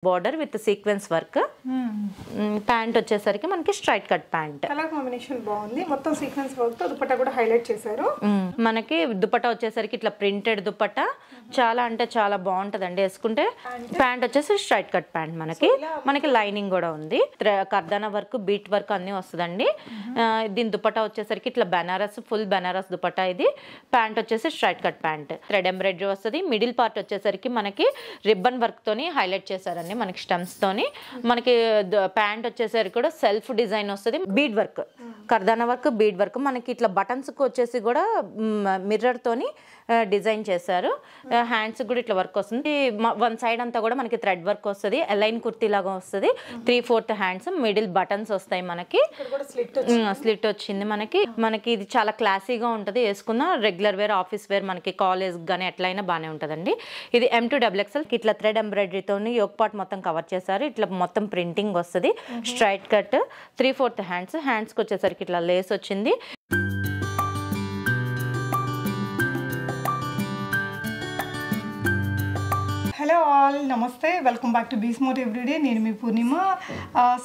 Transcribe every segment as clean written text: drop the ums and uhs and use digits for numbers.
border with the sequence work. Pant వచ్చేసరికి మనకి straight cut pant. Colour combination బాగుంది. మొత్తం సీక్వెన్స్ వర్క్ తో దుపట్టా కూడా హైలైట్ చేశారు. మనకి దుపట్టా వచ్చేసరికి ఇట్లా ప్రింటెడ్ దుపట్టా చాలా అంటే చాలా బాగుంటదండి వేసుకుంటే. ప్యాంట్ వచ్చేసి స్ట్రైట్ కట్ ప్యాంట్ మనకి లైనింగ్ కూడా ఉంది. కర్దానా వర్క్ బీట్ వర్క్ అన్ని వస్తుందండి. దీని దుపట్టా వచ్చేసరికి ఇట్లా బెనారస్ ఫుల్ బెనారస్ దుపట్టా. ఇది ప్యాంట్ వచ్చేసి straight cut pant. Thread embroidery వస్తుంది. మిడిల్ పార్ట్ వచ్చేసరికి మనకి రిబ్బన్ వర్క్ తోని హైలైట్ చేశారండి. మనకి స్టెమ్స్ తోని. మనకి ప్యాంట్ వచ్చేసరికి కూడా సెల్ఫ్ డిజైన్ వస్తుంది. బీడ్ వర్క్ కర్దానా వర్క్ బీడ్ వర్క్ మనకి ఇట్లా బటన్స్ కు వచ్చేసి కూడా మిర్రర్ తోని డిజైన్ చేశారు. హ్యాండ్స్ కూడా ఇట్లా వర్క్ వస్తుంది. వన్ సైడ్ అంతా కూడా మనకి థ్రెడ్ వర్క్ వస్తుంది. అలైన్ కుర్తీ లాగా వస్తుంది. 3/4 హ్యాండ్స్ మిడిల్ బటన్స్ వస్తాయి. మనకి స్లిట్ వచ్చింది. మనకి ఇది చాలా క్లాసీగా ఉంటుంది. వేసుకున్న రెగ్యులర్ వేర్ ఆఫీస్ వేర్ మనకి కాలేజ్ గానీ ఎట్లయినా బాగానే ఉంటుందండి. ఇది M2XXL ఇట్లా థ్రెడ్ ఎంబ్రాయిడరీతో యోక్ పార్ట్ మొత్తం కవర్ చేశారు. ఇట్లా మొత్తం ప్రింటింగ్ వస్తుంది. స్ట్రైట్ కట్ 3/4 హ్యాండ్స్కి వచ్చేసరికి ఇట్లా లేస్ వచ్చింది. హలో ఆల్, నమస్తే, వెల్కమ్ బ్యాక్ టు బీస్మోట్ ఎవ్రీడే. నేను మీ పూర్ణిమ.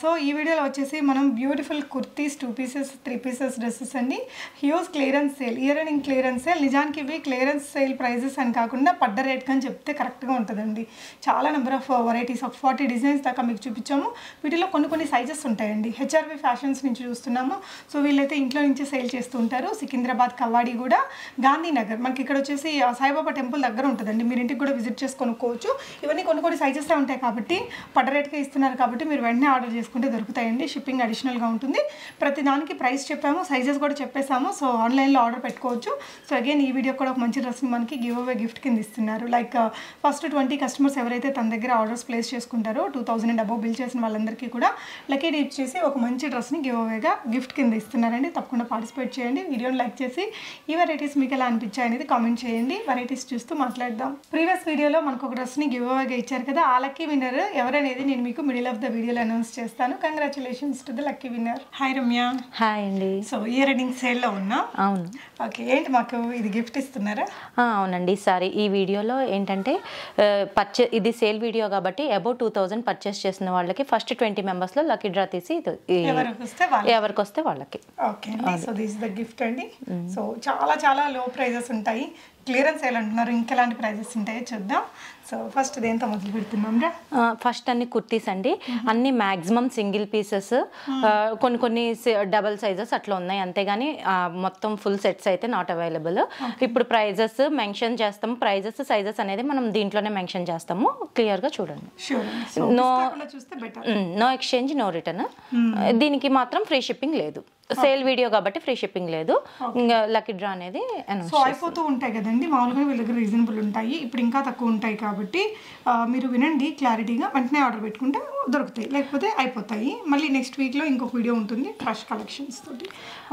సో ఈ వీడియోలో వచ్చేసి మనం beautiful kurtis 2 pieces 3 pieces dresses అండి. Huge clearance sale, year ending clearance sale. నిజానికి ఇవి క్లియరెన్స్ సేల్ ప్రైజెస్ అని కాకుండా పడ్డ రేట్ అని చెప్తే కరెక్ట్గా ఉంటుందండి. చాలా number of varieties of 40 designs దాకా మీకు చూపించాము. వీటిలో కొన్ని సైజెస్ ఉంటాయండి. HRV ఫ్యాషన్స్ నుంచి చూస్తున్నాము. సో వీళ్ళైతే ఇంట్లో నుంచి సేల్ చేస్తూ ఉంటారు. సికింద్రాబాద్ కవ్వాడి కూడా, గాంధీనగర్ మనకి ఇక్కడ వచ్చేసి సాయిబాబా టెంపుల్ దగ్గర ఉంటుందండి. మీరు ఇంటికి కూడా విజిట్ చేసి కొనుక్కోవచ్చు. ఇవన్నీ కొన్ని సైజెస్ ఉంటాయి కాబట్టి పడ్డ రేట్గా ఇస్తున్నారు కాబట్టి మీరు వెంటనే ఆర్డర్ చేసుకుంటే దొరుకుతాయండి. షిప్పింగ్ అడిషనల్గా ఉంటుంది. ప్రతి దానికి ప్రైస్ చెప్పాము, సైజెస్ కూడా చెప్పేసాము. సో ఆన్లైన్లో ఆర్డర్ పెట్టుకోవచ్చు. సో అగైన్ ఈ వీడియో కూడా ఒక మంచి డ్రెస్ని మనకి గివ్ అవే గిఫ్ట్ కింద ఇస్తున్నారు. లైక్ ఫస్ట్ 20 కస్టమర్స్ ఎవరైతే తన దగ్గర ఆర్డర్స్ ప్లేస్ చేసుకుంటారో 2000 అండ్ అబౌవ్ బిల్ చేసిన వాళ్ళందరికీ కూడా లక్కీ డిప్ చేసి ఒక మంచి డ్రెస్ని గివ్ అవేగా గిఫ్ట్ కింద ఇస్తున్నారండి. తప్పకుండా పార్టిసిపేట్ చేయండి. వీడియోని లైక్ చేసి ఈ వెరైటీస్ మీకు ఎలా అనిపించాయి అనేది కామెంట్ చేయండి. వెరైటీస్ చూస్తూ మాట్లాడదాం. ప్రీవియస్ వీడియోలో మనకు ఒక డ్రెస్ని గివ్ అవేగా ఇచ్చారు కదా, ఆ లక్కీ విన్నర్ ఎవరనేది నేను మీకు మిడిల్ ఆఫ్ ద వీడియోలో అనౌన్స్ చేస్తాను. Congratulations to the lucky winner. Hi Ramya. Hi అండి. సో ఇయర్ ఎండింగ్ సేల్లో ఉన్నా. అవును. ఓకే, ఏంటి మాకు ఇది గిఫ్ట్ ఇస్తున్నారా? అవునండి. ఈసారి ఈ వీడియోలో ఏంటంటే ఇది సేల్ వీడియో కాబట్టి అబౌవ్ 2000 పర్చేస్ చేసిన వాళ్ళకి ఫస్ట్ 20 మెంబర్స్లో లక్కీ డ్రా తీసి ఎవరికి వస్తే వాళ్ళకి. ఓకే అండి. సో దిస్ ద గిఫ్ట్ అండి. సో చాలా లో ప్రైజెస్ ఉంటాయి. క్లియరెన్స్ సేల్ అంటున్నారు, ఇంకెలాంటి ప్రైజెస్ ఉంటాయో చూద్దాం. సో ఫస్ట్ దేంతో మొదలు పెడుతున్నాం రా? ఫస్ట్ అన్ని కుర్తీస్ అండి. అన్ని మ్యాక్సిమం సింగిల్ పీసెస్, కొన్ని డబల్ సైజెస్ అట్లా ఉన్నాయి. అంతేగాని మొత్తం ఫుల్ సెట్స్ అయితే నాట్ అవైలబుల్. ఇప్పుడు ప్రైజెస్ మెన్షన్ చేస్తాము. ప్రైజెస్ సైజెస్ అనేది మనం దీంట్లోనే మెన్షన్ చేస్తాము. క్లియర్గా చూడండి. No exchange, no return. దీనికి మాత్రం ఫ్రీ షిప్పింగ్ లేదు. సేల్ వీడియో కాబట్టి ఫ్రీ షిప్పింగ్ లేదు. ఇంకా లక్కీ డ్రా అనేది సో అయిపోతూ ఉంటాయి కదండి. మామూలుగా వీళ్ళ దగ్గర రీజనబుల్ ఉంటాయి. ఇప్పుడు ఇంకా తక్కువ ఉంటాయి కాబట్టి మీరు వినండి క్లారిటీగా. వెంటనే ఆర్డర్ పెట్టుకుంటే దొరుకుతాయి, లేకపోతే అయిపోతాయి. మళ్ళీ నెక్స్ట్ వీక్లో ఇంకొక వీడియో ఉంటుంది ఫ్రెష్ కలెక్షన్స్ తోటి.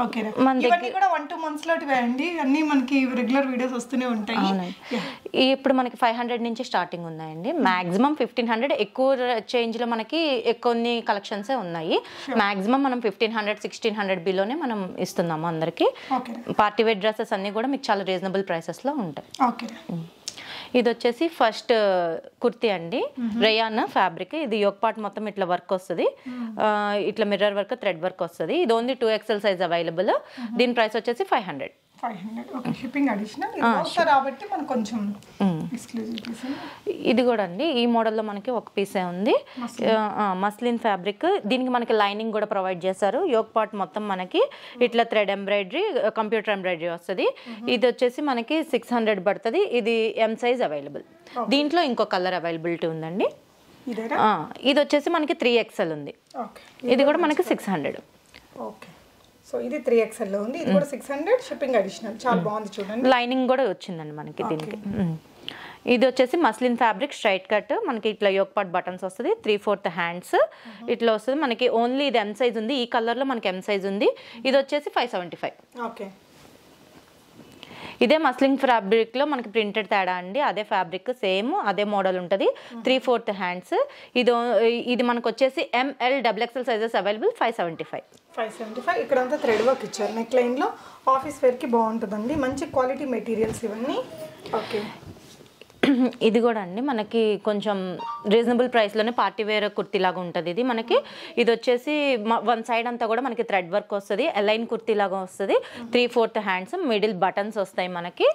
ఓకే, ఇవన్నీ కూడా 1-2 months లోటి వేయండి. అన్నీ మనకి రెగ్యులర్ వీడియోస్ వస్తూనే ఉంటాయి. ఇప్పుడు మనకి 500 నుంచి స్టార్టింగ్ ఉన్నాయండి. మాక్సిమం 1500. ఎక్కువ చేంజ్ లో మనకి కొన్ని కలెక్షన్సే ఉన్నాయి. మాక్సిమం మనం 1500, 1600 బిలోనే మనం ఇస్తున్నాము అందరికి. పార్టీ వేర్ డ్రెస్సెస్ అన్ని కూడా మీకు చాలా రీజనబుల్ ప్రైసెస్ లో ఉంటాయి. ఇది వచ్చేసి ఫస్ట్ కుర్తీ అండి. Rayon fabric. ఇది యోక్ పార్ట్ మొత్తం ఇట్లా వర్క్ వస్తుంది. ఇట్లా మిర్రర్ వర్క్ థ్రెడ్ వర్క్ వస్తుంది. ఇది ఓన్లీ 2XL సైజ్ అవైలబుల్. దీని ప్రైస్ వచ్చేసి 500. షిప్పింగ్ అడిషనల్ కాబట్టి మనకు కొంచెం ఇది కూడా అండి. ఈ మోడల్లో మనకి ఒక పీసే ఉంది. Muslin fabric. దీనికి మనకి లైనింగ్ కూడా ప్రొవైడ్ చేశారు. యోక్ పార్ట్ మొత్తం మనకి ఇట్లా థ్రెడ్ ఎంబ్రాయిడరీ, కంప్యూటర్ ఎంబ్రాయిడరీ వస్తుంది. ఇది వచ్చేసి మనకి 600 పడుతుంది. ఇది M సైజ్ అవైలబుల్. దీంట్లో ఇంకో కలర్ అవైలబిలిటీ ఉందండి. ఇది వచ్చేసి మనకి 3XL ఉంది. ఇది కూడా మనకి 600. ఓకే, సో ఇది 3XL లో ఉంది. ఇది కూడా 600. Shipping additional. చాలా బాగుంది చూడండి. లైనింగ్ కూడా వచ్చిందండి మనకి దీనికి. ఇది వచ్చేసి మస్లిన్ ఫ్యాబ్రిక్ స్ట్రైట్ కట్. మనకి ఇట్లా యోక్ పార్ట్ బటన్స్ వస్తుంది. 3/4 హ్యాండ్స్ ఇట్లా వస్తుంది. మనకి ఓన్లీ ఇది M సైజ్ ఉంది. ఈ కలర్ లో మనకి M సైజ్ ఉంది. ఇది వచ్చేసి 575. ఓకే, ఇదే మస్లిన్ ఫ్యాబ్రిక్ లో మనకి ప్రింటెడ్ తేడా అండి. అదే ఫ్యాబ్రిక్ సేమ్ అదే మోడల్ ఉంటుంది. 3/4 హ్యాండ్స్. ఇది మనకు వచ్చేసి ML XXL సైజెస్ అవైలబుల్. 575. ఇక్కడ అంతా థ్రెడ్ వర్క్ ఇచ్చారు. నెక్ లైన్ లో ఆఫీస్ వేర్ కి బాగుంటుందండి. మంచి క్వాలిటీ మెటీరియల్స్ ఇవన్నీ. ఓకే, ఇది కూడా అండి మనకి కొంచెం రీజనబుల్ ప్రైస్లోనే పార్టీ వేర్ కుర్తీ లాగా ఉంటుంది. ఇది మనకి ఇది వచ్చేసి వన్ సైడ్ అంతా కూడా మనకి థ్రెడ్ వర్క్ వస్తుంది, అలైన్ కుర్తీ లాగా వస్తుంది. 3/4 హ్యాండ్స్, మిడిల్ బటన్స్ వస్తాయి మనకి,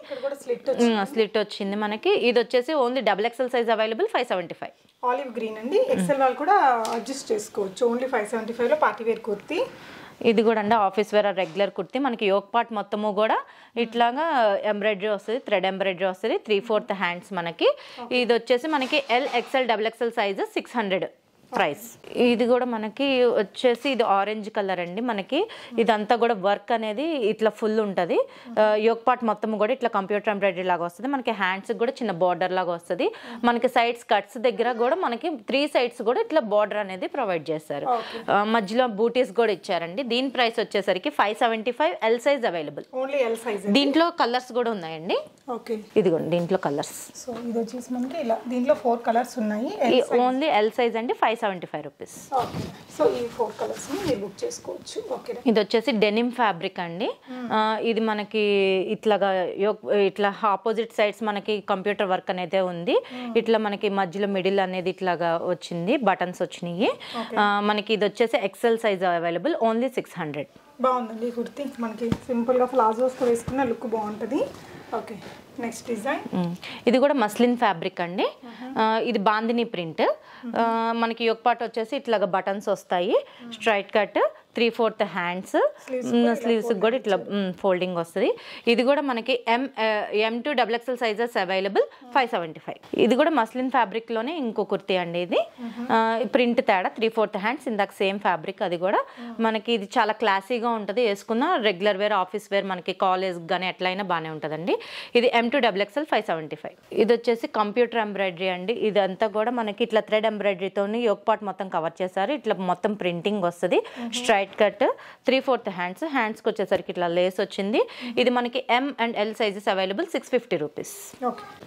స్లిట్ వచ్చింది మనకి. ఇది వచ్చేసి only XXL size available 575. Olive green అండి, ఎక్సెల్ వాళ్ళు కూడా అడ్జస్ట్ చేసుకోవచ్చు. ఓన్లీ 575లో పార్టీ వేర్ కుర్తీ. ఇది కూడా అండి ఆఫీస్ వేర్ రెగ్యులర్ కుర్తీ. మనకి యోక్ పార్ట్ మొత్తము కూడా ఇట్లాగా ఎంబ్రాయిడరీ వస్తుంది, థ్రెడ్ ఎంబ్రాయిడరీ వస్తుంది. 3/4 హ్యాండ్స్ మనకి. ఇది వచ్చేసి మనకి LXL XXL సైజ్ 600 ప్రైస్. ఇది కూడా మనకి వచ్చేసి ఇది ఆరెంజ్ కలర్ అండి. మనకి ఇదంతా కూడా వర్క్ అనేది ఇట్లా ఫుల్ ఉంటుంది. యోక్ పార్ట్ మొత్తం కూడా ఇట్లా కంప్యూటర్ ఎంబ్రాయిడరీ లాగా వస్తుంది. మనకి హ్యాండ్స్ కూడా చిన్న బార్డర్ లాగా వస్తుంది. మనకి సైడ్స్ కట్స్ దగ్గర కూడా మనకి 3 సైడ్స్ కూడా ఇట్లా బార్డర్ అనేది ప్రొవైడ్ చేస్తారు. మధ్యలో బూటీస్ కూడా ఇచ్చారండి. దీని ప్రైస్ వచ్చేసరికి 575. L size available. Only L size. దీంట్లో కలర్స్ కూడా ఉన్నాయండి. ఓకే, ఇదిగోండి దీంట్లో కలర్స్. సో ఇది వచ్చేసి మనకి ఇలా దీంట్లో 4 కలర్స్ ఉన్నాయి. ఓన్లీ ఎల్ సైజ్ అండి 575 రూపీస్. సో ఈ 4 కలర్స్ మీరు బుక్ చేసుకోవచ్చు. ఓకే, ఇది వచ్చేసి డెనిమ్ ఫ్యాబ్రిక్ అండి. ఇది మనకి ఇట్లా ఆపోజిట్ సైడ్స్ మనకి కంప్యూటర్ వర్క్ అనేది ఉంది. ఇట్లా మనకి మధ్యలో మిడిల్ అనేది ఇట్లాగా వచ్చింది, బటన్స్ వచ్చినాయి మనకి. ఇది వచ్చేసి ఎక్సెల్ సైజ్ అవైలబుల్, ఓన్లీ 600. బాగుందండి కుర్తీ. మనకి సింపుల్గా ప్లాజోస్తో వేసుకున్న లుక్ బాగుంటుంది. Okay, next design. ఇది కూడా మస్లిన్ ఫ్యాబ్రిక్ అండి. ఇది బాందిని ప్రింట్. మనకి యోక్ పార్ట్ వచ్చేసి ఇట్లాగా బటన్స్ వస్తాయి, స్ట్రైట్ కట్, 3/4 హ్యాండ్స్, స్లీవ్స్ కూడా ఇట్లా ఫోల్డింగ్ వస్తుంది. ఇది కూడా మనకి M to XXL sizes available 575. ఇది కూడా మస్లిన్ ఫ్యాబ్రిక్ లోనే ఇంకో కుర్తీ అండి. ఇది ప్రింట్ తేడా, 3/4 హ్యాండ్స్, ఇందాక సేమ్ ఫ్యాబ్రిక్. అది కూడా మనకి ఇది చాలా క్లాసీగా ఉంటుంది. వేసుకున్న రెగ్యులర్ వేర్, ఆఫీస్ వేర్, మనకి కాలేజ్ కానీ ఎట్లయినా బాగానే ఉంటుందండి. ఇది M to XXL 575. ఇది వచ్చేసి కంప్యూటర్ ఎంబ్రాయిడరీ అండి. ఇదంతా కూడా మనకి ఇట్లా థ్రెడ్ ఎంబ్రాయిడరీతో యోక్ పార్ట్ మొత్తం కవర్ చేశారు. ఇట్లా మొత్తం ప్రింటింగ్ వస్తుంది. స్ట్రైట్ కట్, 3/4 హ్యాండ్స్, హ్యాండ్స్కి వచ్చేసరికి ఇట్లా లేస్ వచ్చింది. ఇది మనకి M and L sizes available 650 rupees.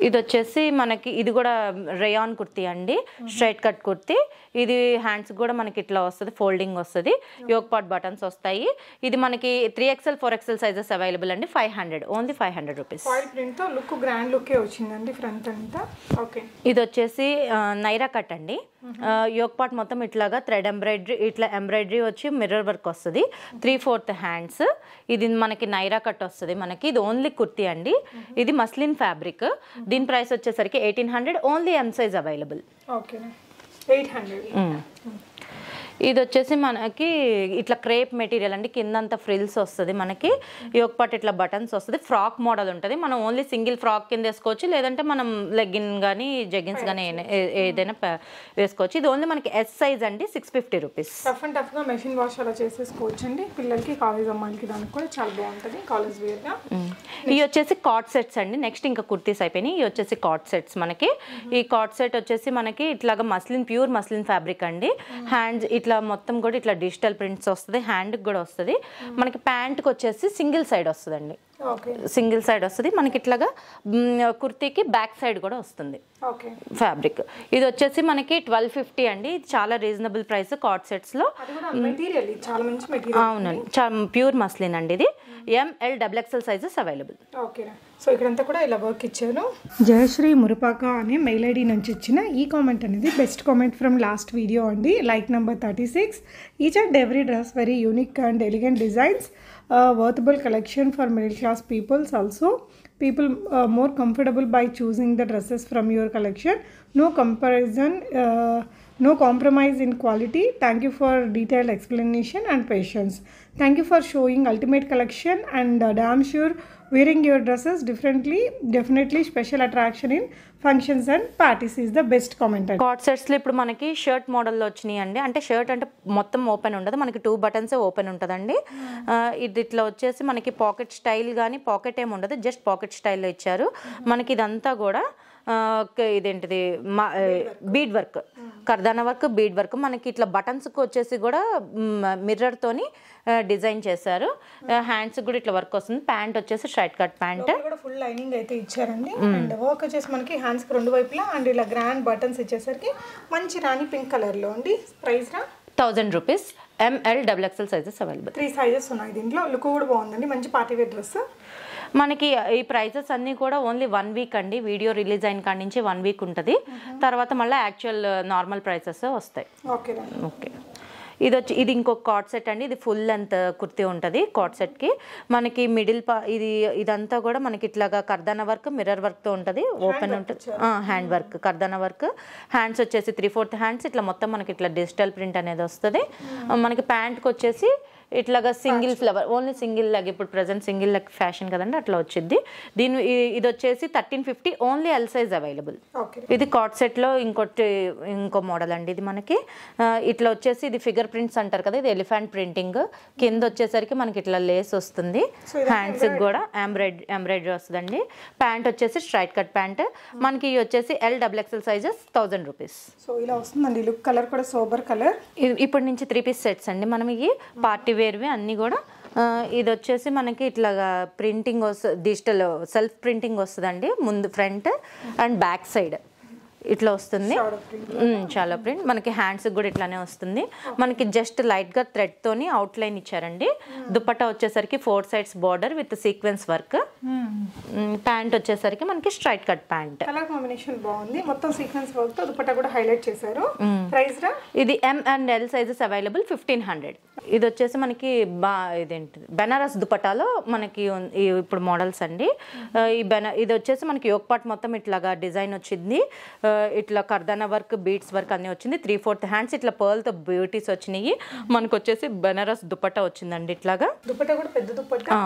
ఇది వచ్చేసి మనకి ఇది కూడా రేయాన్ కుర్తీ అండి, స్ట్రైట్ కట్ కుర్తీ. ఇది హ్యాండ్స్ కూడా మనకి ఇట్లా వస్తుంది, ఫోల్డింగ్ వస్తుంది, యోక్ పార్ట్ బటన్స్ వస్తాయి. ఇది మనకి 3XL 4XL సైజెస్ అవైలబుల్ అండి, 500, only 500 rupees. Look grand look వచ్చిందండి ఫ్రంట్ అంతా. ఓకే, ఇది వచ్చేసి నైరా కట్ అండి. యోక్ పార్ట్ మొత్తం ఇట్లాగా థ్రెడ్ ఎంబ్రాయిడరీ, ఇట్లా ఎంబ్రాయిడరీ వచ్చి మిర్రర్ వర్క్ వస్తుంది. 3/4 హ్యాండ్స్. ఇది మనకి నైరా కట్ వస్తుంది మనకి. ఇది ఓన్లీ కుర్తీ అండి. ఇది మస్లిన్ ఫ్యాబ్రిక్. దీని ప్రైస్ వచ్చేసరికి 1800, only M size available. Okay, 800. ఇది వచ్చేసి మనకి ఇట్లా క్రేప్ మెటీరియల్ అండి. కిందంతా ఫ్రిల్స్ వస్తుంది మనకి. యోక్ పార్ట్ ఇట్లా బటన్స్ వస్తుంది. ఫ్రాక్ మోడల్ ఉంటుంది. మనం ఓన్లీ సింగిల్ ఫ్రాక్ కింద వేసుకోవచ్చు, లేదంటే మనం లెగ్గిన్ కానీ జెగిన్స్ కానీ ఏదైనా వేసుకోవచ్చు. ఇది ఓన్లీ మనకి S సైజ్ అండి, 650 రూపీస్. టఫ్ అండ్ టఫ్గా మెషిన్ వాష్ అలా చేసేసుకోవచ్చు అండి. పిల్లలకి, కాలేజ్ అమ్మాయిలకి దానికి కూడా చాలా బాగుంటుంది కాలేజ్ వేర్గా. ఇవి వచ్చేసి కాట్ సెట్స్ అండి. నెక్స్ట్ ఇంకా కుర్తీస్ అయిపోయినాయి. ఇవి వచ్చేసి కాట్ సెట్స్ మనకి. ఈ కాట్ సెట్ వచ్చేసి మనకి ఇట్లాగా మస్లిన్, ప్యూర్ మస్లిన్ ఫ్యాబ్రిక్ అండి. హ్యాండ్స్ ఇట్లా మొత్తం కూడా ఇట్లా డిజిటల్ ప్రింట్స్ వస్తుంది. హ్యాండ్కి కూడా వస్తుంది. మనకి ప్యాంట్కి వచ్చేసి సింగిల్ సైడ్ వస్తుందండి, సింగిల్ సైడ్ వస్తుంది మనకి. ఇట్లాగా కుర్తీకి బ్యాక్ సైడ్ కూడా వస్తుంది ఫ్యాబ్రిక్. ఇది వచ్చేసి మనకి 1250 అండి. ఇది చాలా రీజనబుల్ ప్రైస్ కాట్ సెట్స్ లో. అవునండి, చాలా ప్యూర్ మస్లిన్ అండి. ఇది M L XXL sizes available. Okay, so ఇక్కడంతా కూడా ఇలా వర్క్ ఇచ్చారు. జయశ్రీ మురపాక అనే మెయిల్ ఐడి నుంచి ఇచ్చిన ఈ కామెంట్ అనేది best comment from last video అండి. Like number 36. Each and every dress very unique and elegant designs, worthable collection for middle class peoples also. People more comfortable by choosing the dresses from your collection. No comparison, no compromise in quality. Thank you for detailed explanation and patience. Thank you for showing ultimate collection, and damn sure wearing your dresses differently, definitely special attraction in functions and parties is the best comment. కాట్ సెట్స్లో ఇప్పుడు మనకి shirt మోడల్లో వచ్చినాయి అండి. అంటే shirt అంటే మొత్తం ఓపెన్ ఉండదు, మనకి 2 బటన్స్ ఓపెన్ ఉంటుందండి. ఇది ఇట్లా వచ్చేసి మనకి పాకెట్ స్టైల్ కానీ పాకెట్ ఏమి ఉండదు, జస్ట్ పాకెట్ స్టైల్లో ఇచ్చారు మనకి. ఇదంతా కూడా ఇదేంటిది బీడ్ వర్క్, కర్దానా వర్క్, బీడ్ వర్క్. మనకి ఇట్లా బటన్స్కి వచ్చేసి కూడా మిర్రర్తోని డిజైన్ చేశారు. హ్యాండ్స్ కూడా ఇట్లా వర్క్ వస్తుంది. ప్యాంట్ వచ్చేసి straight cut pant, full lining అయితే ఇచ్చారండి. అండ్ వర్క్ వచ్చేసి మనకి హ్యాండ్స్ కి 2 వైపులా అండ్ ఇలా గ్రాండ్ బటన్స్ ఇచ్చేసరికి మంచి రాణి పింక్ కలర్ లో అండి. Price 1000 rupees. M L XXL sizes available. 3 sizes ఉన్నాయి దీంట్లో. లుక్ కూడా బాగుందండి, మంచి పార్టీ వేర్ డ్రెస్. మనకి ఈ ప్రైజెస్ అన్నీ కూడా ఓన్లీ 1 వీక్ అండి. వీడియో రిలీజ్ అయిన కాడి నుంచి 1 వీక్ ఉంటుంది. తర్వాత మళ్ళీ యాక్చువల్ నార్మల్ ప్రైసెస్ వస్తాయి. Okay okay. ఇది ఇంకొక కార్డ్ సెట్ అండి. ఇది ఫుల్ లెంత్ కుర్తీ ఉంటుంది. కార్డ్ సెట్కి మనకి మిడిల్ ఇదంతా కూడా మనకి ఇట్లాగా కర్దానా వర్క్, మిర్రర్ వర్క్తో ఉంటుంది. ఓపెన్ ఉంటుంది, హ్యాండ్ వర్క్, కర్దానా వర్క్. హ్యాండ్స్ వచ్చేసి 3/4 హ్యాండ్స్. ఇట్లా మొత్తం మనకి ఇట్లా డిజిటల్ ప్రింట్ అనేది వస్తుంది. మనకి ప్యాంట్కి వచ్చేసి ఇట్లాగా single flower, only single leg. ఇప్పుడు ప్రజెంట్ సింగిల్ లెగ్ ఫ్యాషన్ కదండి, అట్లా వచ్చింది. ఇది వచ్చేసి 1350, ఓన్లీ ఎల్ సైజ్ అవైలబుల్. ఇది కార్డ్ సెట్లో ఇంకో మోడల్ అండి. ఇది మనకి ఇట్లా వచ్చేసి ఇది ఫిగర్ ప్రింట్స్ అంటారు కదా, ఇది ఎలిఫెంట్ ప్రింటింగ్. కింద వచ్చేసరికి మనకి ఇట్లా లేస్ వస్తుంది. హ్యాండ్స్కి కూడా ఎంబ్రాయిడరీ వస్తుందండి. ప్యాంట్ వచ్చేసి స్ట్రైట్ కట్ ప్యాంట్. మనకి వచ్చేసి LXXL సైజెస్ 1000 రూపీస్. సో ఇలా వస్తుందండి. లుక్ కలర్ కూడా సోబర్ కలర్. ఇప్పటి నుంచి 3 పీస్ సెట్స్ అండి. మనం ఇవి పార్టీ వేర్వి అన్నీ కూడా. ఇది వచ్చేసి మనకి ఇట్లాగా ప్రింటింగ్ వస్తుంది, డిజిటల్ సెల్ఫ్ ప్రింటింగ్ వస్తుందండి. ముందు ఫ్రంట్ అండ్ బ్యాక్ సైడ్ ఇట్లా వస్తుంది. చాలా ప్రింట్. మనకి హ్యాండ్స్ కూడా ఇట్లానే వస్తుంది. మనకి జస్ట్ లైట్గా థ్రెడ్తోని అవుట్లైన్ ఇచ్చారండి. దుపట్టా వచ్చేసరికి 4 sides border with sequence work. Pant వచ్చేసరికి మనకి straight cut pant. Colour combination బాగుంది. మొత్తం సీక్వెన్స్ వర్క్ తో దుపట్టా కూడా హైలైట్ చేశారు. ప్రైస్ రా? ఇది M and L sizes available 1500. ఇది వచ్చేసి మనకి ఇదేంటి బెనారస్ దుపట్టాలో మనకి ఇప్పుడు మోడల్స్ అండి. ఇది వచ్చేసి మనకి యోక్ పార్ట్ మొత్తం ఇట్లాగా డిజైన్ వచ్చింది. ఇట్లా కర్దానా వర్క్, బీట్స్ వర్క్ అన్నీ వచ్చింది. 3/4 హ్యాండ్స్ ఇట్లా పర్ల్తో బ్యూటీస్ వచ్చినాయి. మనకు వచ్చేసి బెనారస్ దుపట్టా వచ్చిందండి. ఇట్లాగా దుపట్టా కూడా పెద్ద దుపట్టా.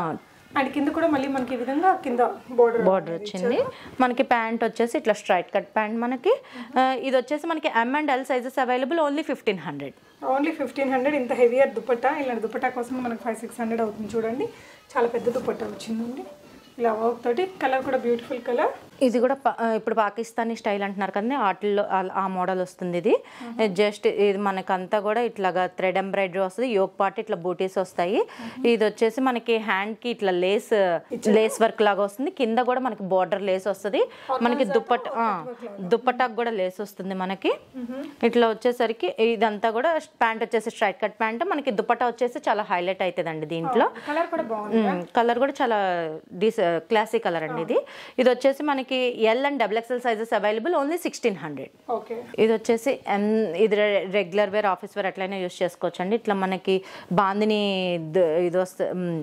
అండ్ కింద కూడా మళ్ళీ మనకి ఈ విధంగా కింద బోర్డర్ వచ్చింది. మనకి ప్యాంట్ వచ్చేసి ఇట్లా స్ట్రైట్ కట్ ప్యాంట్. మనకి ఇది వచ్చేసి మనకి M and L sizes available only 1500. Only 1500. ఇంత హెవియర్ దుపట్టా. ఇలాంటి దుపట్టా కోసం మనకు 500-600 అవుతుంది. చూడండి చాలా పెద్ద దుపట్టా వచ్చిందండి. ఇలా వర్క్ తోటి. కలర్ కూడా బ్యూటిఫుల్ కలర్. ఇది కూడా ఇప్పుడు పాకిస్తానీ స్టైల్ అంటున్నారు కదండి, వాటిల్లో ఆ మోడల్ వస్తుంది. ఇది జస్ట్ ఇది మనకంతా కూడా ఇట్లాగా థ్రెడ్ ఎంబ్రాయిడరీ వస్తుంది. యోక్ పార్ట్ ఇట్లా బూటీస్ వస్తాయి. ఇది వచ్చేసి మనకి హ్యాండ్ కి ఇట్లా లేస్ వర్క్ లాగా వస్తుంది. కింద కూడా మనకి బార్డర్ లేస్ వస్తుంది. మనకి దుపట్టాకు కూడా లేస్ వస్తుంది. మనకి ఇట్లా వచ్చేసరికి ఇదంతా కూడా ప్యాంట్ వచ్చేసి స్ట్రైట్ కట్ ప్యాంట్. మనకి దుపట్టా వచ్చేసి చాలా హైలైట్ అవుతుందండి. దీంట్లో కలర్ కూడా చాలా క్లాసీ కలర్ అండి. ఇది వచ్చేసి మనకి L and XXL sizes available only 1600. ఇది వచ్చేసి ఇది రెగ్యులర్ వేర్, ఆఫీస్ వేర్ అట్లయినా యూస్ చేసుకోవచ్చు అండి. ఇట్లా మనకి బాందిని ఇది వస్తుంది,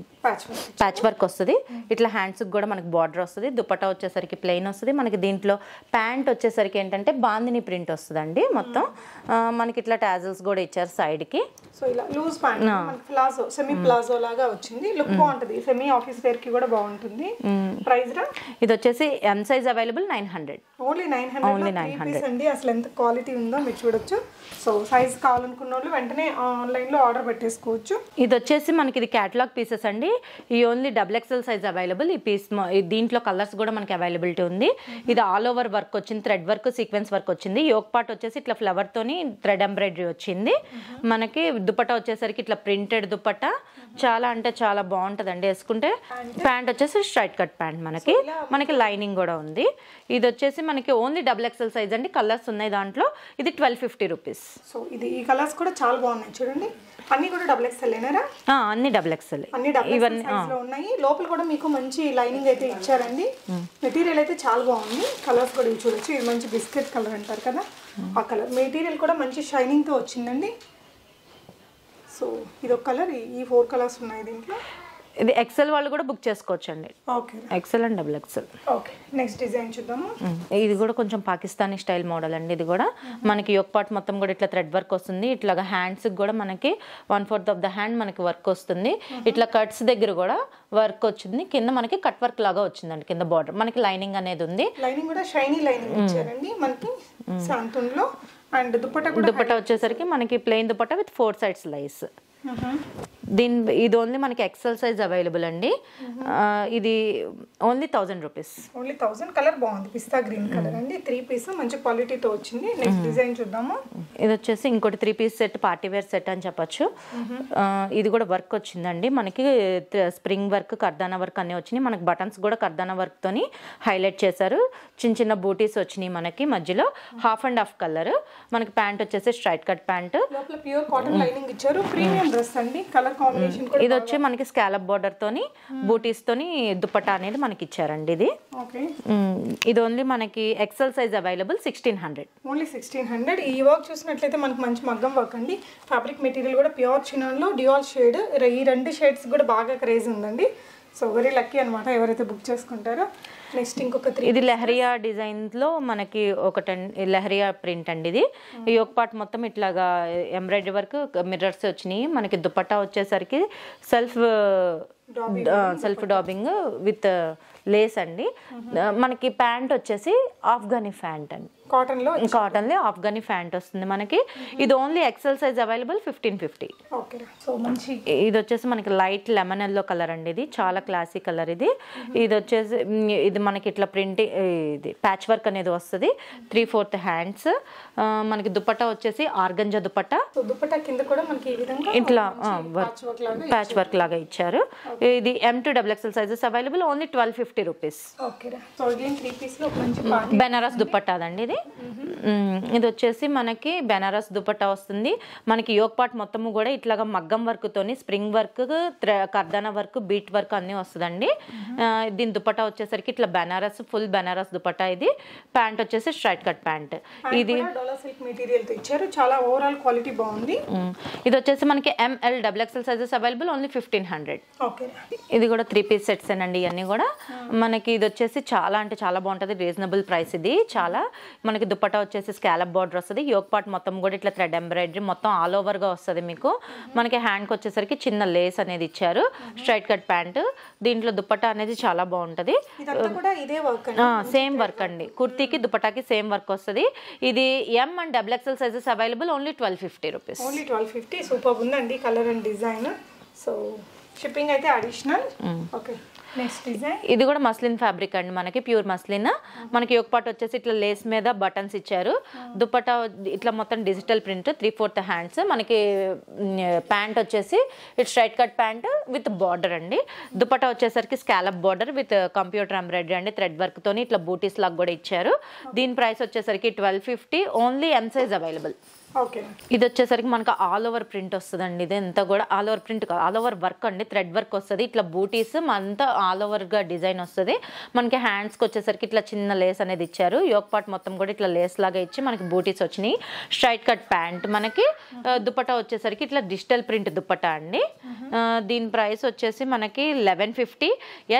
ప్యాచ్ వర్క్ వస్తుంది. ఇట్లా హ్యాండ్స్కి కూడా మనకి బార్డర్ వస్తుంది. దుపట్టా వచ్చేసరికి ప్లెయిన్ వస్తుంది. మనకి దీంట్లో ప్యాంట్ వచ్చేసరికి ఏంటంటే బాందిని ప్రింట్ వస్తుందండి మొత్తం. మనకి ఇట్లా టాజల్స్ కూడా ఇచ్చారు సైడ్కి. సో ఇలా loose pant, palazzo, semi palazzo లాగా వచ్చింది. లుక్ బాగుంటుంది. సెమీ ఆఫీస్ వేర్ కి కూడా బాగుంటుంది. ప్రైస్ రా? ఇది వచ్చేసి M సైజ్ అవైలబుల్ 900. ఓన్లీ 900 అండి. అసలు ఎంత క్వాలిటీ ఉందో మీరు చూడొచ్చు. సో సైజ్ కావాలనుకున్న వాళ్ళు వెంటనే ఆన్లైన్ లో ఆర్డర్ పెట్టేసుకోవచ్చు. ఇది వచ్చేసి మనకి ఇది క్యాటలాగ్ పీసెస్ అండి. ఈ ఓన్లీ XXL సైజ్ అవైలబుల్. ఈ పీస్ దీంట్లో కలర్స్ కూడా మనకి అవైలబిలిటీ ఉంది. ఇది ఆల్ ఓవర్ వర్క్ వచ్చింది. థ్రెడ్ వర్క్, సీక్వెన్స్ వర్క్ వచ్చింది. యోక్ పార్ట్ వచ్చేసి ఇట్లా ఫ్లవర్ తోని థ్రెడ్ ఎంబ్రాయిడరీ వచ్చింది. మనకి దుపట్టా వచ్చేసరికి ఇట్లా ప్రింటెడ్ దుపట్టా. చాలా అంటే చాలా బాగుంటుందండి వేసుకుంటే. ప్యాంట్ వచ్చేసి స్ట్రైట్ కట్ ప్యాంట్. మనకి లైనింగ్ కూడా ఉంది. ఇది వచ్చేసి మనకి ఓన్లీ XXL సైజ్ అండి. కలర్స్ ఉన్నాయి దాంట్లో. ఇది 1250 రూపీస్. సో ఇది ఈ కలర్స్ కూడా చాలా బాగున్నాయి చూడండి. అన్ని కూడా XXL ఏనారా? అన్ని XXL. ఇవన్నీ ఉన్నాయి. లోపల కూడా మీకు మంచి లైనింగ్ అయితే ఇచ్చారండి. మెటీరియల్ అయితే చాలా బాగుంది. కలర్స్ కూడా చూడొచ్చు. ఇది మంచి బిస్కెట్ కలర్ అంటారు కదా, ఆ కలర్. మెటీరియల్ కూడా మంచి షైనింగ్ తో వచ్చిందండి. సో ఇది ఒక కలర్. ఈ 4 కలర్స్ ఉన్నాయి దీంట్లో. ఇది XL వాళ్ళు కూడా బుక్ చేసుకోవచ్చు అండి. Okay. XL and XXL. Okay. Next design చూద్దాము. ఇది కూడా కొంచెం పాకిస్తానీ స్టైల్ మోడల్ అండి. ఇది కూడా మనకి యోక్ పార్ట్ మొత్తం కూడా ఇట్లా థ్రెడ్ వర్క్ వస్తుంది. ఇట్లాగా హ్యాండ్స్ కూడా మనకి 1/4 ఆఫ్ ద హ్యాండ్ మనకి వర్క్ వస్తుంది. ఇట్లా కట్స్ దగ్గర కూడా వర్క్ వచ్చింది. కింద మనకి కట్ వర్క్ లాగా వచ్చిందండి. కింద బార్డర్ మనకి లైనింగ్ అనేది ఉంది. లైనింగ్ కూడా షైనీ లైనింగ్ ఇచ్చారండి మనకి శాంతూన్లో. అండ్ దుపట్టా వచ్చేసరికి మనకి ప్లెయిన్ దుపట్టా విత్ 4 సైడ్స్ లైస్. ఇది ఓన్లీ మనకి XL సైజ్ అవైలబుల్ అండి. ఇది ఓన్లీ 1000 రూపీస్. ఓన్లీ 1000. కలర్ బాగుంది, పిస్తా గ్రీన్ కలర్ అండి. 3 పీస్ మంచి క్వాలిటీతో వచ్చింది. నెక్స్ట్ డిజైన్ చూద్దాము. ఇది వచ్చేసి ఇంకోటి 3 piece set, party wear set అని చెప్పొచ్చు. ఇది కూడా వర్క్ వచ్చిందండి మనకి, స్ప్రింగ్ వర్క్, కర్దానా వర్క్ అన్నీ వచ్చినాయి మనకి. బటన్స్ కూడా కర్దానా వర్క్ తోని హైలైట్ చేశారు. చిన్న చిన్న బూటీస్ వచ్చినాయి మనకి. మధ్యలో హాఫ్ అండ్ హాఫ్ కలర్ మనకి. ప్యాంట్ వచ్చేసి స్ట్రైట్ కట్ ప్యాంట్, లోపల ప్యూర్ కాటన్ లైనింగ్ ఇచ్చారు. ప్రీమియం డ్రెస్ అండి. కలర్ కాంబినేషన్ కూడా ఇది వచ్చి మనకి స్కాలప్ బోర్డర్ తోని బూటీస్ తోని దుపట్టా అనేది మనకి ఇచ్చారండి. ఇది ఇది ఓన్లీ మనకి ఎక్సెల్ సైజ్ అవైలబుల్ 1600. ఓన్లీ 1600. ఈ వర్క్ చూసినట్లయితే మనకి మంచి మగ్గం వర్క్ అండి. ఫ్యాబ్రిక్ మెటీరియల్ కూడా ప్యూర్ చినాన్లో డ్యూయల్ షేడ్. ఈ 2 షేడ్స్ కూడా బాగా క్రేజ్ ఉందండి. సో వెరీ లక్కీ అనమాట ఎవరైతే బుక్ చేసుకుంటారో. నెక్స్ట్ ఇంకొక 3. ఇది లెహరియా డిజైన్లో మనకి ఒక లెహరియా ప్రింట్ అండి. ఇది యోక్ పార్ట్ మొత్తం ఇట్లాగా ఎంబ్రాయిడరీ వర్క్, మిర్రర్స్ వచ్చినాయి మనకి. దుపట్టా వచ్చేసరికి సెల్ఫ్ డాబింగ్ విత్ లేస్ అండి. మనకి ప్యాంట్ వచ్చేసి ఆఫ్ఘనీ ప్యాంట్ అండి. కాటన్లో ఆఫ్ఘనీ ప్యాంట్ వస్తుంది మనకి. ఇది ఓన్లీ ఎక్సెల్ సైజ్ అవైలబుల్ 1550. ఇది వచ్చేసి మనకి లైట్ లెమన్ ఎల్లో కలర్ అండి. ఇది చాలా క్లాసీ కలర్. ఇది వచ్చేసి ఇది మనకి ఇట్లా ప్రింట్, ఇది ప్యాచ్ వర్క్ అనేది వస్తుంది. 3/4 హ్యాండ్స్ మనకి. దుపట్టా వచ్చేసి ఆర్గంజా దుపట్టా. దుపట్టా కింద కూడా మనకి ఈ విధంగా ఇట్లా ప్యాచ్ వర్క్ లాగా ఇచ్చారు. ఇది M2 XXL sizes available only 1250 rupees. Banaras dupatta అదండి ఇది. ఇది వచ్చేసి మనకి బెనారస్ దుపట్టా వస్తుంది మనకి. యోక్ పార్ట్ మొత్తము కూడా ఇట్లాగా మగ్గం వర్క్ తోని, స్ప్రింగ్ వర్క్, కర్దానా వర్క్, బీట్ వర్క్ అన్ని వస్తుందండి. దీని దుపట్టా వచ్చేసరికి ఇట్లా బెనారస్, ఫుల్ బెనారస్ దుపట్టా. ఇది ప్యాంట్ వచ్చేసి స్ట్రైట్ కట్ ప్యాంట్. ఇది మెటీరియల్ తో ఇచ్చారు. చాలా ఓవరాల్ క్వాలిటీ బాగుంది. ఇది వచ్చేసి మనకి ML XXL sizes available only 1500. ఇది కూడా 3 పీస్ సెట్స్ అండి ఇవన్నీ కూడా మనకి. ఇది వచ్చేసి చాలా అంటే చాలా బాగుంటుంది, రీజనబుల్ ప్రైస్. ఇది చాలా మనకి. దుపట్టా వచ్చేసి స్కాలప్ బార్డర్ వస్తుంది. యోక్ పార్ట్ మొత్తం కూడా ఇట్లా థ్రెడ్ ఎంబ్రాయిడరీ మొత్తం ఆల్ ఓవర్ గా వస్తుంది మీకు. మనకి హ్యాండ్కి వచ్చేసరికి చిన్న లేస్ అనేది ఇచ్చారు. Straight cut pant. దీంట్లో దుపట్టా అనేది చాలా బాగుంటది. సేమ్ వర్క్ అండి. కుర్తీకి దుపట్టాకి సేమ్ వర్క్ వస్తుంది. ఇది M and XXL sizes available only 1250 rupees. Only 1250. Super ఉందండి colour and design. So shipping అయితే అడిషనల్. ఓకే. Next design. ఇది కూడా మస్లిన్ ఫ్యాబ్రిక్ అండి మనకి, ప్యూర్ మస్లిన్. మనకి యోక్ పార్ట్ వచ్చేసి ఇట్లా లేస్ మీద బటన్స్ ఇచ్చారు. దుపట్టా ఇట్లా మొత్తం డిజిటల్ ప్రింట్. 3/4 హ్యాండ్స్ మనకి. ప్యాంట్ వచ్చేసి it straight cut pant with border అండి. దుపట్టా వచ్చేసరికి scallop border with computer embroidery అండి. థ్రెడ్ వర్క్ తోని ఇట్లా బూటీస్ లాగా కూడా ఇచ్చారు. దీని ప్రైస్ వచ్చేసరికి 1250. Only M size available. ఇది వచ్చేసరికి మనకు ఆల్ ఓవర్ ప్రింట్ వస్తుందండి. ఇది ఎంత కూడా ఆల్ ఓవర్ ప్రింట్ కాదు, ఆల్ ఓవర్ వర్క్ అండి. థ్రెడ్ వర్క్ వస్తుంది. ఇట్లా బూటీస్ అంతా ఆల్ ఓవర్ గా డిజైన్ వస్తుంది మనకి. హ్యాండ్స్ కి వచ్చేసరికి ఇట్లా చిన్న లేస్ అనేది ఇచ్చారు. యోక్ పార్ట్ మొత్తం కూడా ఇట్లా లేస్ లాగా ఇచ్చి మనకి బూటీస్ వచ్చినాయి. స్ట్రైట్ కట్ ప్యాంట్ మనకి. దుపట్టా వచ్చేసరికి ఇట్లా డిజిటల్ ప్రింట్ దుపట్టా అండి. దీని ప్రైస్ వచ్చేసి మనకి 1150.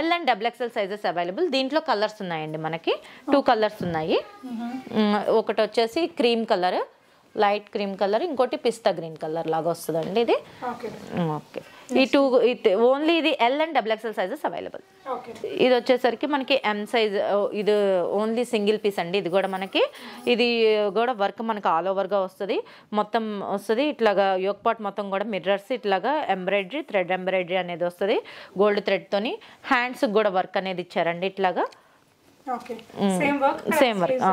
L and XXL sizes available. దీంట్లో కలర్స్ ఉన్నాయండి మనకి. 2 కలర్స్ ఉన్నాయి. ఒకటి వచ్చేసి cream colour, light cream colour, ఇంకోటి పిస్తా గ్రీన్ కలర్ లాగా వస్తుందండి ఇది. ఓకే. ఈ 2 ఓన్లీ ఇది L and XXL sizes available. ఇది వచ్చేసరికి మనకి M సైజ్. ఇది ఓన్లీ సింగిల్ పీస్ అండి. ఇది కూడా మనకి. ఇది కూడా వర్క్ మనకి ఆల్ ఓవర్ గా వస్తుంది మొత్తం వస్తుంది. ఇట్లాగా యోక్ పార్ట్ మొత్తం కూడా మిర్రర్స్, ఇట్లాగా ఎంబ్రాయిడరీ, థ్రెడ్ ఎంబ్రాయిడరీ అనేది వస్తుంది గోల్డ్ థ్రెడ్ తోని. హ్యాండ్స్ కూడా వర్క్ అనేది ఇచ్చారండి ఇట్లాగా. సేమ్ వర్క్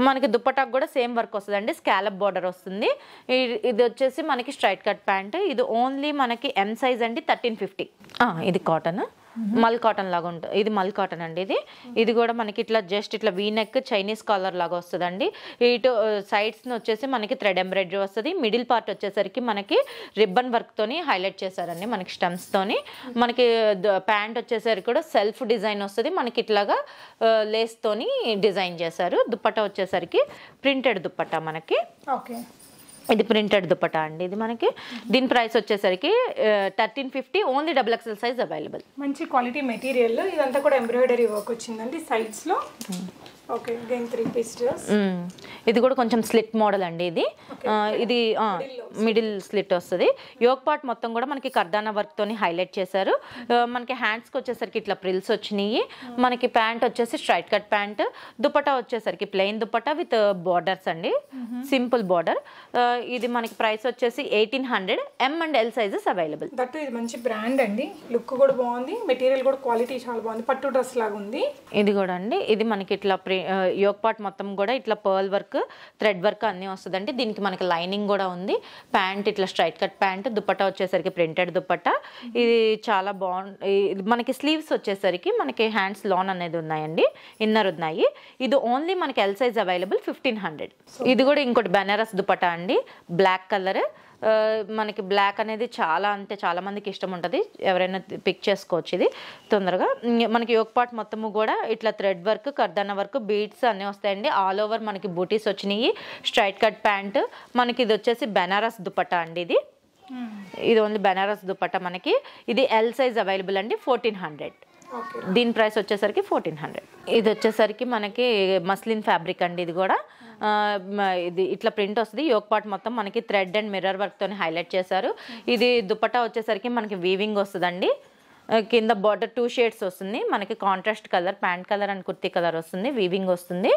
మనకి. దుపట్టాకు కూడా సేమ్ వర్క్ వస్తుంది అండి. స్కాలప్ బార్డర్ వస్తుంది. ఇది వచ్చేసి మనకి స్ట్రైట్ కట్ ప్యాంట్. ఇది ఓన్లీ మనకి M సైజ్ అండి 1350. ఇది కాటన్, మల్ కాటన్ లాగా ఉంటుంది. ఇది మల్ కాటన్ అండి. ఇది కూడా మనకి ఇట్లా జస్ట్ ఇట్లా వీ నెక్ చైనీస్ కాలర్ లాగా వస్తుందండి. ఇటు సైడ్స్ వచ్చేసి మనకి థ్రెడ్ ఎంబ్రాయిడరీ వస్తుంది. మిడిల్ పార్ట్ వచ్చేసరికి మనకి రిబ్బన్ వర్క్ తోని హైలైట్ చేశారండి మనకి, స్టెమ్స్ తోని. మనకి ప్యాంట్ వచ్చేసరికి కూడా సెల్ఫ్ డిజైన్ వస్తుంది మనకి. ఇట్లాగా లేస్ తోని డిజైన్ చేశారు. దుపట్టా వచ్చేసరికి ప్రింటెడ్ దుపట్టా మనకి. ఇది ప్రింటెడ్ దుపట్టా అండి. ఇది మనకి. దీని ప్రైస్ వచ్చేసరికి 1350. Only XXL size available. మంచి క్వాలిటీ మెటీరియల్. ఇదంతా కూడా ఎంబ్రాయిడరీ వర్క్ వచ్చిందండి సైడ్స్ లో. Okay again 3 piece dress. ఇది కూడా కొంచెం స్లిట్ మోడల్ అండి. ఇది మిడిల్ స్లిట్ వస్తుంది. యోక్ పార్ట్ మొత్తం కూడా మనకి కర్దానా వర్క్ తోని హైలైట్ చేశారు. మనకి హ్యాండ్స్ కి వచ్చేసరికి ఇట్లా ప్రిల్స్ వచ్చినాయి. మనకి ప్యాంట్ వచ్చేసి స్ట్రైట్ కట్ ప్యాంట్, దుపట్టా వచ్చేసరికి ప్లెయిన్ దుపట్టా విత్ బార్డర్స్ అండి, సింపుల్ బార్డర్. ఇది మనకి ప్రైస్ వచ్చేసి 1800. M and L sizes available. That ఇది మంచి బ్రాండ్ అండి, లుక్ కూడా బాగుంది, మెటీరియల్ కూడా క్వాలిటీ చాలా బాగుంది, పట్టు డ్రెస్ లాగా ఉంది. ఇది కూడా అండి, ఇది మనకి ఇట్లా యోక్ పార్ట్ మొత్తం కూడా ఇట్లా పర్ల్ వర్క్, థ్రెడ్ వర్క్ అన్నీ వస్తుందండి. దీనికి మనకి లైనింగ్ కూడా ఉంది. ప్యాంట్ ఇట్లా స్ట్రైట్ కట్ ప్యాంట్, దుపట్టా వచ్చేసరికి ప్రింటెడ్ దుపట్టా. ఇది చాలా బాగుంది. మనకి స్లీవ్స్ వచ్చేసరికి మనకి హ్యాండ్స్ లాన్ అనేది ఉన్నాయండి, ఇన్నర్ ఉన్నాయి. ఇది ఓన్లీ మనకి ఎల్ సైజ్ అవైలబుల్ 1500. ఇది కూడా ఇంకోటి బెనారస్ దుపట్టా అండి, బ్లాక్ కలర్. మనకి బ్లాక్ అనేది చాలా మందికి ఇష్టం ఉంటుంది, ఎవరైనా పిక్ చేసుకోవచ్చు ఇది తొందరగా. మనకి యోక్ పార్ట్ మొత్తము కూడా ఇట్లా థ్రెడ్ వర్క్, కర్దానా వర్క్, బీడ్స్ అన్నీ వస్తాయండి. ఆల్ ఓవర్ మనకి బూటీస్ వచ్చినాయి. Straight cut pant. మనకి ఇది వచ్చేసి బెనారస్ దుపట్టా అండి. ఇది ఓన్లీ బెనారస్ దుపట్టా మనకి. ఇది ఎల్ సైజ్ అవైలబుల్ అండి 1400. దీని ప్రైస్ వచ్చేసరికి 1400. ఇది వచ్చేసరికి మనకి మస్లిన్ ఫ్యాబ్రిక్ అండి. ఇది కూడా ఇది ఇట్లా ప్రింట్ వస్తుంది. యోక్ పార్ట్ మొత్తం మనకి థ్రెడ్ అండ్ మిర్రర్ వర్క్ తోని హైలైట్ చేశారు. ఇది దుపట్టా వచ్చేసరికి మనకి వీవింగ్ వస్తుందండి. కింద బార్డర్ 2 షేడ్స్ వస్తుంది. మనకి contrast colour, pant colour and kurti colour వస్తుంది, వీవింగ్ వస్తుంది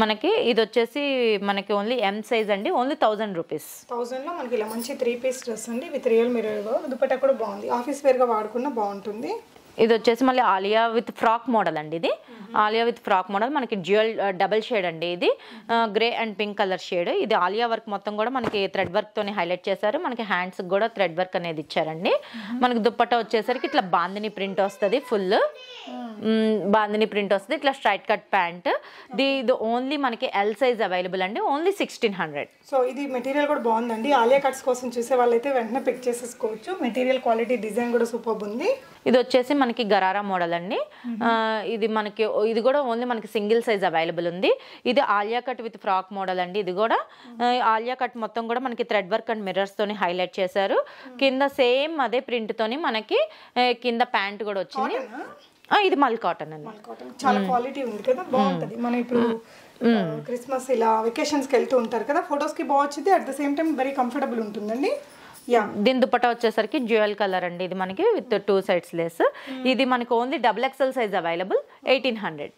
మనకి. ఇది వచ్చేసి మనకి ఓన్లీ M సైజ్ అండి, ఓన్లీ 1000 రూపీస్. 1000 లో మనకి ఇలా మంచి 3 పీస్ డ్రెస్ అండి విత్ రియల్ మిర్రర్. దుపట్టా కూడా బాగుంది, ఆఫీస్ వేర్ గా వాడుకున్నా బాగుంటుంది. ఇది వచ్చేసి మళ్ళీ ఆలియా విత్ ఫ్రాక్ మోడల్ అండి. ఇది ఆలియా విత్ ఫ్రాక్ మోడల్, మనకి డ్యూయల్ డబల్ షేడ్ అండి. ఇది grey and pink colour shade. ఇది ఆలియా వర్క్ మొత్తం కూడా మనకి థ్రెడ్ వర్క్ తోని హైలైట్ చేశారు. మనకి హ్యాండ్స్ కూడా థ్రెడ్ వర్క్ అనేది ఇచ్చారండి. మనకి దుపట్టా వచ్చేసరికి ఇట్లా బాందిని ప్రింట్ వస్తుంది, ఫుల్ బాందిని ప్రింట్ వస్తుంది. ఇట్లా స్ట్రైట్ కట్ ప్యాంట్. ఇది ఓన్లీ మనకి ఎల్ సైజ్ అవైలబుల్ అండి, ఓన్లీ 1600. సో ఇది మెటీరియల్ కూడా బాగుందండి. ఆలియా కట్స్ కోసం చూసే వాళ్ళైతే వెంటనే పిక్ చేసేసుకోవచ్చు. మెటీరియల్ క్వాలిటీ, డిజైన్ కూడా సూపర్ ఉంది. ఇది వచ్చేసి మనకి గరారా మోడల్ అండి. ఇది మనకి ఇది కూడా ఓన్లీ మనకి సింగిల్ సైజ్ అవైలబుల్ ఉంది. ఇది Alia cut with frock model అండి. ఇది కూడా ఆలియా కట్ మొత్తం కూడా మనకి థ్రెడ్ వర్క్ అండ్ మిర్రర్స్ తోని హైలైట్ చేశారు. కింద సేమ్ అదే ప్రింట్ తోని మనకి కింద ప్యాంట్ కూడా వచ్చింది. ఇది మల్ కాటన్ అండి, చాలా క్వాలిటీ ఉంది కదా, బాగుంటది. మనం ఇప్పుడు క్రిస్మస్ ఇలా వెకేషన్స్ కి వెళ్తూ ఉంటారు కదా, ఫొటోస్ కి బాగుంది. At the same time very comfortable ఉంటుందండి. దీని దుపట్టా వచ్చేసరికి డ్యూయల్ కలర్ అండి. ఇది మనకి విత్ 2 సైడ్స్ లేస్. ఇది మనకి ఓన్లీ XXL సైజ్ అవైలబుల్ 1800.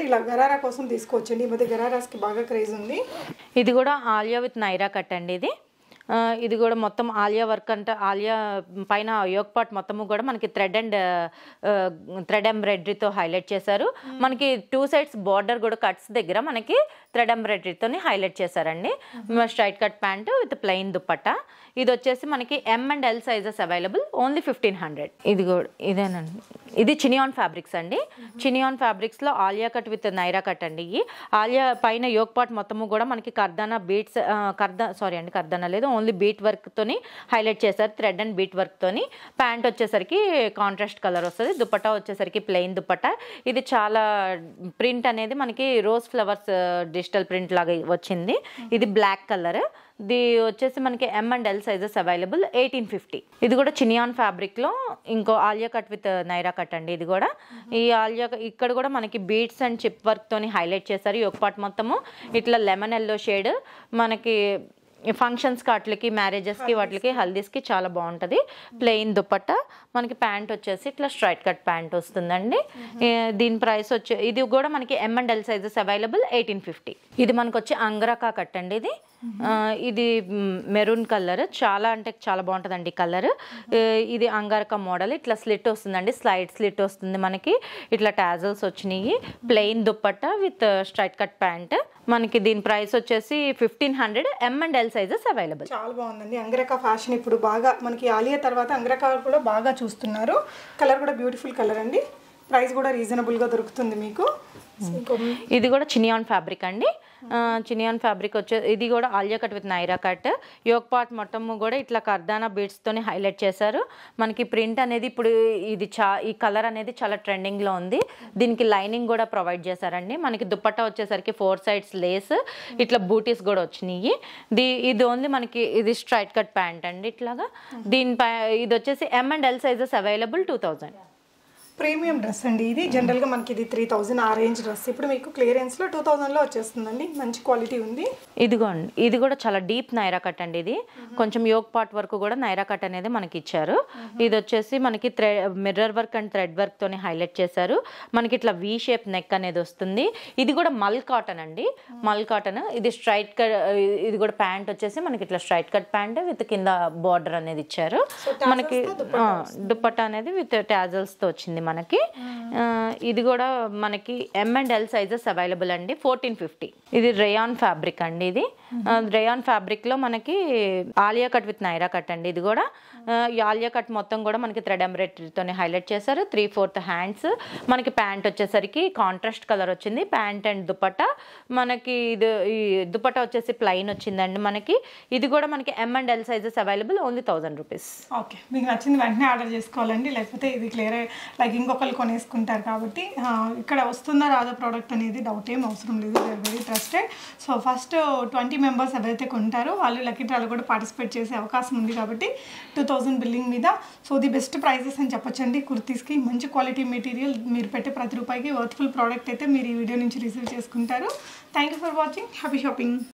ఇలా గరారా కోసం తీసుకోవచ్చండి. ఈ మధ్య గరారాస్ కి బాగా క్రేజ్ ఉంది. ఇది కూడా ఆలియా విత్ నైరా కట్ అండి. ఇది కూడా మొత్తం ఆలియా వర్క్ అంటే ఆలియా పైన యోక్ పార్ట్ మొత్తము కూడా మనకి థ్రెడ్ ఎంబ్రాయిడరీతో హైలైట్ చేశారు. మనకి 2 సైడ్స్ బార్డర్ కూడా కట్స్ దగ్గర మనకి థ్రెడ్ ఎంబ్రాయిడరీతో హైలైట్ చేశారండి. Straight cut pant with plain dupatta. ఇది వచ్చేసి మనకి M and L sizes available, only 1500. ఇది కూడా ఇదేనండి. ఇది చినియాన్ ఫ్యాబ్రిక్స్ అండి. చినియాన్ ఫ్యాబ్రిక్స్ లో Alia cut with Naira cut అండి. ఆలియా పైన యోక్ పార్ట్ మొత్తము కూడా మనకి కర్దానా బీట్స్, కర్దానా లేదు, ఓన్లీ బీట్ వర్క్ తోని హైలైట్ చేశారు, థ్రెడ్ అండ్ బీట్ వర్క్ తోని. ప్యాంట్ వచ్చేసరికి కాంట్రాస్ట్ కలర్ వస్తుంది. దుపట్టా వచ్చేసరికి ప్లెయిన్ దుపట్టా. ఇది చాలా ప్రింట్ అనేది మనకి రోజ్ ఫ్లవర్స్ డిజిటల్ ప్రింట్ లాగా వచ్చింది. ఇది బ్లాక్ కలర్. ఇది వచ్చేసి మనకి M and L sizes available 1850. ఇది కూడా చినియాన్ ఫ్యాబ్రిక్ లో ఇంకో Alia cut with Naira cut అండి. ఇది కూడా ఈ ఆలియా ఇక్కడ కూడా మనకి బీడ్స్ అండ్ చిప్ వర్క్ తోని హైలైట్ చేశారు. యోక్ పార్ట్ మొత్తము ఇట్లా లెమన్ ఎల్లో షేడ్. మనకి ఫంక్షన్స్కి వాటికి, మ్యారేజెస్కి, వాటికి, హల్దీస్కి చాలా బాగుంటుంది. ప్లెయిన్ దుపట్టా. మనకి ప్యాంట్ వచ్చేసి ఇట్లా స్ట్రైట్ కట్ ప్యాంట్ వస్తుందండి. దీని ప్రైస్ ఇది కూడా మనకి M and L sizes available 1850. ఇది మనకు వచ్చి అంగరకా కట్ అండి. ఇది మెరూన్ కలర్, చాలా అంటే చాలా బాగుంటుందండి కలర్. ఇది అంగారకా మోడల్. ఇట్లా స్లిట్ వస్తుందండి, స్లైడ్ స్లిట్ వస్తుంది మనకి. ఇట్లా టాజల్స్ వచ్చినాయి. Plain dupatta with straight cut pant. మనకి దీని ప్రైస్ వచ్చేసి 1500. M and L sizes available. చాలా బాగుందండి. అంగరకా ఫ్యాషన్ ఇప్పుడు బాగా మనకి ఆలియా తర్వాత అంగరకా కూడా బాగా చూస్తున్నారు. కలర్ కూడా బ్యూటిఫుల్ కలర్ అండి. ప్రైస్ కూడా రీజనబుల్గా దొరుకుతుంది మీకు. ఇది కూడా చినియాన్ ఫ్యాబ్రిక్ అండి. చినియాన్ ఫ్యాబ్రిక్ వచ్చే ఇది కూడా Alia cut with Naira cut. Yoke part మొత్తము కూడా ఇట్లా కర్దానా బీడ్స్ తోని హైలైట్ చేశారు. మనకి ప్రింట్ అనేది ఇప్పుడు ఇది ఈ కలర్ అనేది చాలా ట్రెండింగ్ లో ఉంది. దీనికి లైనింగ్ కూడా ప్రొవైడ్ చేశారండి. మనకి దుపట్టా వచ్చేసరికి 4 సైడ్స్ లేస్, ఇట్లా బూటీస్ కూడా వచ్చినాయి. ఇది ఓన్లీ మనకి ఇది స్ట్రైట్ కట్ ప్యాంట్ అండి. ఇట్లాగా దీనిపై ఇది వచ్చేసి M and L sizes available 2000. Premium dress అండి ఇది. జనరల్గా మనకి ఇది 3000 ఆ రేంజ్ డ్రెస్. ఇప్పుడు మీకు క్లియరెన్స్లో 2000లో వచ్చేస్తుందండి. మంచి క్వాలిటీ ఉంది. ఇదిగోండి, ఇది కూడా చాలా డీప్ నైరా కట్ అండి. ఇది కొంచెం యోగ్ పార్ట్ వరకు కూడా నైరా కట్ అనేది మనకి ఇచ్చారు. ఇది వచ్చేసి మనకి mirror work and thread work తోని హైలైట్ చేశారు. మనకి ఇట్లా వి షేప్ నెక్ అనేది వస్తుంది. ఇది కూడా మల్ కాటన్ అండి, మల్ కాటన్. ఇది స్ట్రైట్ కట్, ఇది కూడా ప్యాంట్ వచ్చేసి మనకి ఇట్లా స్ట్రైట్ కట్ ప్యాంట్ విత్ కింద బార్డర్ అనేది ఇచ్చారు. మనకి దుపట్టా అనేది విత్ టాజల్స్ తో వచ్చింది మనకి. ఇది కూడా మనకి M&L సైజెస్ అవైలబుల్ అండి. 1450. ఇది రేయాన్ ఫ్యాబ్రిక్ అండి. ఇది రేయాన్ ఫ్యాబ్రిక్ లో మనకి Alia cut with Naira cut అండి. ఇది కూడా ఆలియా కట్ మొత్తం కూడా మనకి థ్రెడ్ ఎంబ్రాయిడరీతోనే హైలైట్ చేశారు. 3/4 హ్యాండ్స్. మనకి ప్యాంట్ వచ్చేసరికి కాంట్రాస్ట్ కలర్ వచ్చింది. ప్యాంట్ అండ్ దుపట్టా మనకి ఇది ఈ దుపట్టా వచ్చేసి ప్లైన్ వచ్చిందండి మనకి. ఇది కూడా మనకి M&L sizes available, only 1000 rupees. Okay, మీకు నచ్చింది వెంటనే ఆర్డర్ చేసుకోవాలండి, లేకపోతే ఇది క్లియర్ లైక్ ఇంకొకరు కొనేసుకుంటారు. కాబట్టి ఇక్కడ వస్తుందా రాదో ప్రోడక్ట్ అనేది డౌట్ ఏం అవసరం లేదు. They are very trusted. So first 20 members ఎవరైతే కొంటారో వాళ్ళు లక్కీ డ్రాలో కూడా పార్టిసిపేట్ చేసే అవకాశం ఉంది. కాబట్టి 2000 బిల్లింగ్ మీద సో ది బెస్ట్ ప్రైజెస్ అని చెప్పొచ్చండి. కుర్తీస్కి మంచి క్వాలిటీ మెటీరియల్, మీరు పెట్టే ప్రతి రూపాయికి వర్త్ఫుల్ ప్రోడక్ట్ అయితే మీరు ఈ వీడియో నుంచి రిసీవ్ చేసుకుంటారు. Thank you for watching. Happy shopping.